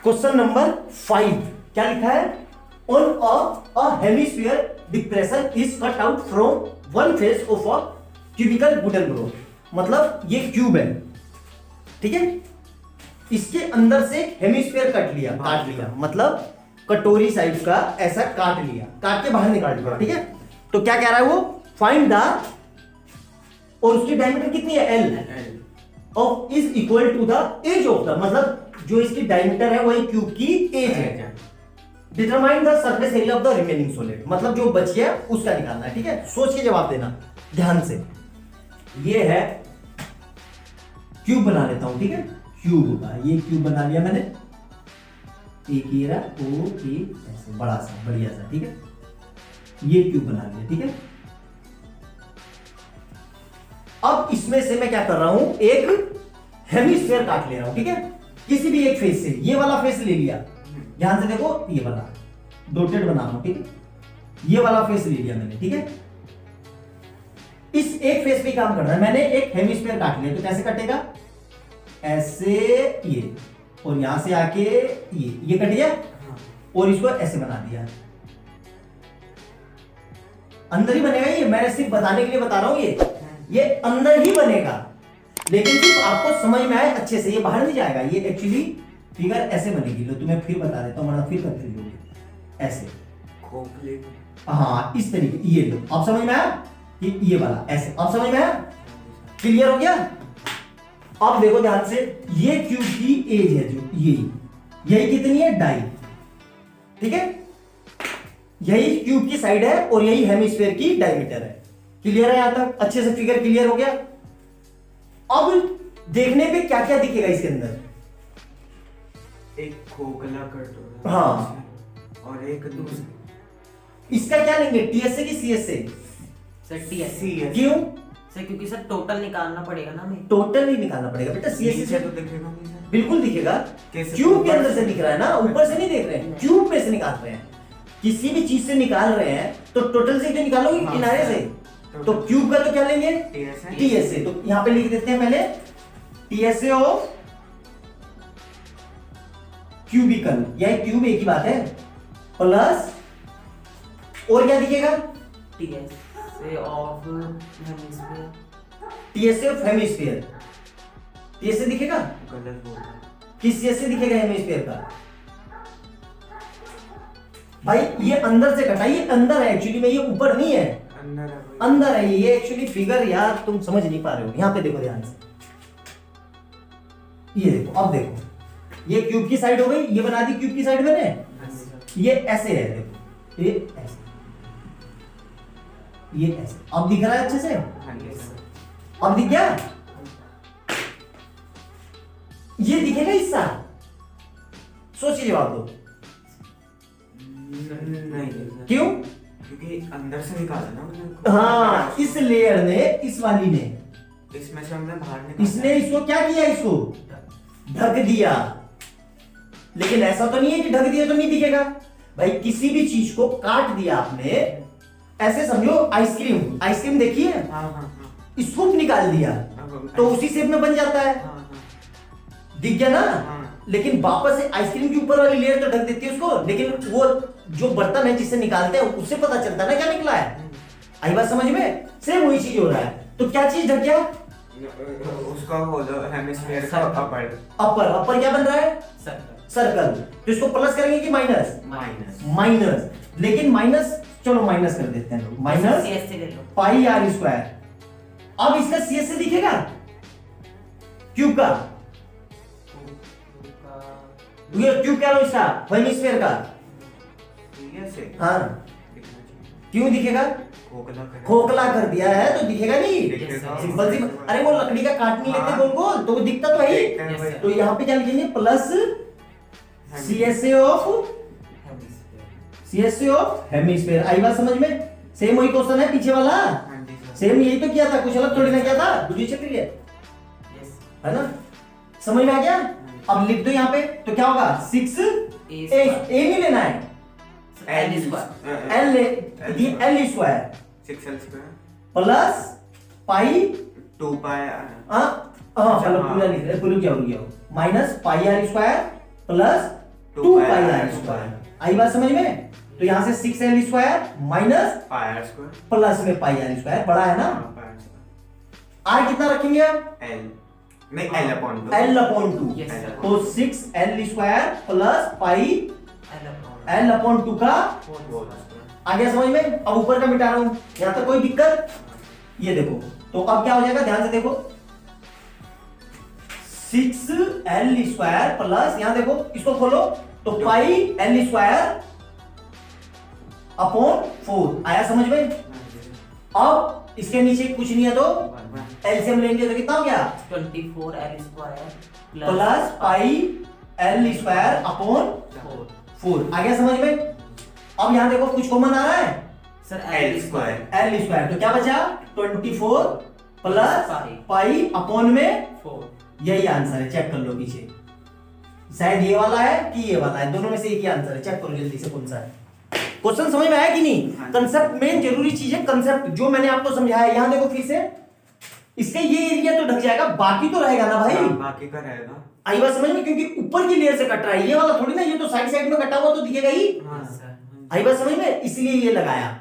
Question number 5 क्या लिखा है? On a hemisphere depression is cut out from one face of a cubical wooden block. मतलब ये cube है, ठीक है, इसके अंदर से हेमिस्फीयर काट लिया, मतलब कटोरी साइज का ऐसा काट लिया, काट के बाहर निकाल दिया, ठीक है। तो क्या कह रहा है वो? फाइंड द, और उसकी डायमीटर कितनी है? L of is equal to the edge of the, मतलब जो इसकी डायमीटर है वही क्यूब की एज है। Determine the surface area of the remaining solid, मतलब जो बच गया उसका निकालना है, ठीक है। सोच के जवाब देना ध्यान से। ये है क्यूब, बना लेता हूं, ठीक है, क्यूब का ये क्यूब बना लिया मैंने, एक ये रहा, ओ एक ऐसे बड़ा सा बढ़िया सा, ठीक है, ये क्यूब बना लिया, ठीक है। अब इसमें से मैं क्या कर रहा हूं, एक हेमिस्फीयर काट ले रहा हूं, ठीक है, किसी भी एक फेस से। ये वाला फेस ले लिया, ध्यान से देखो, ये वाला डॉटेड बना रहा हूं, ठीक है, ये वाला फेस ले लिया मैंने, ठीक है। इस एक फेस पे काम करना है, मैंने एक हेमिस्फीयर काट लिया, तो कैसे कटेगा? ऐसे ये, और यहां से आके ये कट गया, और इसको ऐसे बना दिया। अंदर ही बनेगा ये, मैं सिर्फ बताने के लिए बता रहा हूं, ये अंदर ही बनेगा, लेकिन सिर्फ आपको समझ में आए अच्छे से, ये बाहर नहीं जाएगा। ये एक्चुअली फिगर ऐसे बनेगी, लो तुम्हें फिर बता देता हूं, वरना फिर कंफ्यूज होगी। ऐसे खोखले, हाँ इस तरीके, ये लो, अब समझ में आया कि ये वाला ऐसे, अब समझ में आया? क्लियर हो गया? अब देखो ध्यान से, ये क्यूब की एज है जो यही कितनी है? डाई, ठीक है, यही क्यूब की साइड है और यही हेमिस्फीयर की डायमीटर है। क्लियर है? यहां तक अच्छे से फिगर क्लियर हो गया? अब देखने पे क्या क्या दिखेगा इसके अंदर? एक खोखला कटोरा, हाँ, और एक दूसरा। इसका क्या लेंगे, टीएसए की सीएसए? Sir TSA. क्यों सर क्योंकि सर टोटल निकालना पड़ेगा ना हमें। टोटल नहीं निकालना पड़ेगा बेटा, सीएसए से तो दिखेगा नहीं सर? बिल्कुल दिखेगा, कैसे? क्यूब के अंदर से दिख रहा है ना, ऊपर से नहीं देख रहे हैं, क्यूब में से निकाल रहे हैं। किसी भी चीज से निकाल रहे हैं तो टोटल से क्यों निकालोगे? हाँ, किनारे से। तो क्यूब का तो क्या लेंगे? टीएसए। तो यहां पे लिख देते हैं पहले टीएसए ऑफ क्यूबिकल, यह क्यूब एक ही बात है, प्लस और क्या दिखेगा? TSA of hemisphere. TSA of hemisphere, TSA दिखेगा? गलत बोल रहा हूं। किस चीज से दिखेगा हेमिस्फीयर का? भाई ये अंदर से कटा, ये अंदर है एक्चुअली में, ये ऊपर नहीं है, अंदर है भाई। अंदर है ये एक्चुअली। फिगर यार तुम समझ नहीं पा रहे हो, यहां पे देखो ध्यान से, ये देखो, अब देखो, ये क्यूब की साइड हो गई, ये बना दी क्यूब की साइड मैंने, ये ऐसे है, देखो ये ऐसे, ये ऐसे। अब दिख रहा है अच्छे से? हाँ जी सर। अब दिख गया? ये दिखेगा हिस्सा? सोचिए जवाब दो। नहीं सर। क्यों? क्योंकि अंदर से निकाला ना मैंने। हाँ, इस लेयर ने, इस वाली ने, इसमें से हमने बाहर निकाला। इसने इसको क्या किया? इसको ढक दिया। लेकिन ऐसा तो नहीं है कि ढक दिया तो नहीं दिखेगा भाई, किसी भी चीज को काट दिया आपने, ऐसे समझो आइसक्रीम, आइसक्रीम देखिए, हाँ हाँ हाँ। स्कूप निकाल दिया तो उसी शेप में बन जाता है, हाँ हाँ दिख गया ना। हाँ। लेकिन वापस से आइसक्रीम के ऊपर वाली लेयर तो ढक देती है उसको, लेकिन वो जो बर्तन है जिससे निकालते हैं उससे पता चलता है ना क्या निकला है। आई बात समझ में? सेम वही चीज हो रहा है। तो क्या चीज ढक गया? उसका होलो हेमिस्फीयर का अपर। अपर क्या बन रहा है? सर्कल। सर्कल। तो इसको प्लस करेंगे कि माइनस? माइनस। माइनस। लेकिन माइनस, चलो माइनस कर देते हैं, माइनस सीएसए ले लो। पाई आर स्क्वायर। अब इसका सीएसए दिखेगा क्यूब का? ये क्यूब क्या लो इसका, हेमिस्फीयर का? से हाँ, दिखना चाहिए। क्यों दिखेगा? खोखला कर दिया है तो दिखेगा नहीं। दिखेगा। सिंपल सी, अरे वो लकड़ी का काट नहीं लेते गोल गोल, तो वो दिखता तो है ही। दिखता है तो यहाँ पे क्या लिखेंगे? Plus CSA of, hemisphere. CSA of hemisphere. आई बात समझ में? सेम वही क्वेश्चन है पीछे वाला, हाँ जी सर। सेम यही तो किया था, कुछ अलग थोड़ी ना किया था, दूसरी चक्र है यस। ना? समझ में आ गया? अब लिख दो यहाँ पे, तो क्या होगा? 6 ए नहीं लेना है, L square. L L square 6l square plus pi, 2 pi. हाँ चलो पूरा लिख रहे, पूरा क्या हो गया? Minus pi r square plus 2 pi r square. आई बात समझ में? तो यहां से 6l square minus pi r square plus में पाई आर स्क्वायर, बड़ा है ना। पाई आर स्क्वायर आर कितना रखेंगे आप? एल नहीं L upon 2 l upon 2। Yes, sir. तो 6l स्क्वायर प्लस पाई L upon l अपॉन 2 का whole square. आ गया समझ में? अब ऊपर का मिटा रहा हूं, यहां तक कोई दिक्कत? ये देखो, तो अब क्या हो जाएगा, ध्यान से देखो, 6l स्क्वायर प्लस, यहां देखो, इसको खोलो, तो पाई l स्क्वायर अपॉन 4 आया समझ में? अब इसके नीचे कुछ नहीं है तो एलसीएम लेंगे तो कितना हो गया? 24l square plus pi l square upon 4. 4 आ गया समझ में? अब यहां देखो कुछ कॉमन आ रहा है, Sir, L square. l square, तो क्या बचा? 24 प्लस पाई अपॉन में 4. यही आंसर है, चेक कर लो पीछे, शायद ये वाला है कि ये वाला है, दोनों में से एक ही आंसर है, चेक करो जल्दी से कौन सा है। क्वेश्चन समझ में आया कि नहीं? हाँ। कंसेप्ट मेन जरूरी चीज है, कंसेप्ट जो मैंने आपको समझाया। यहां देखो फिर से, इसके ये एरिया तो ढक जाएगा, बाकी तो रहेगा ना भाई। बाकी का रहेगा। आई बात समझ में? क्योंकि ऊपर की लेयर से कट रहा है, ये वाला थोड़ी ना, ये तो साइड साइड में कटा हुआ तो दिखेगा ही। हाँ Yes, sir. आई बात समझ में? इसलिए ये लगाया।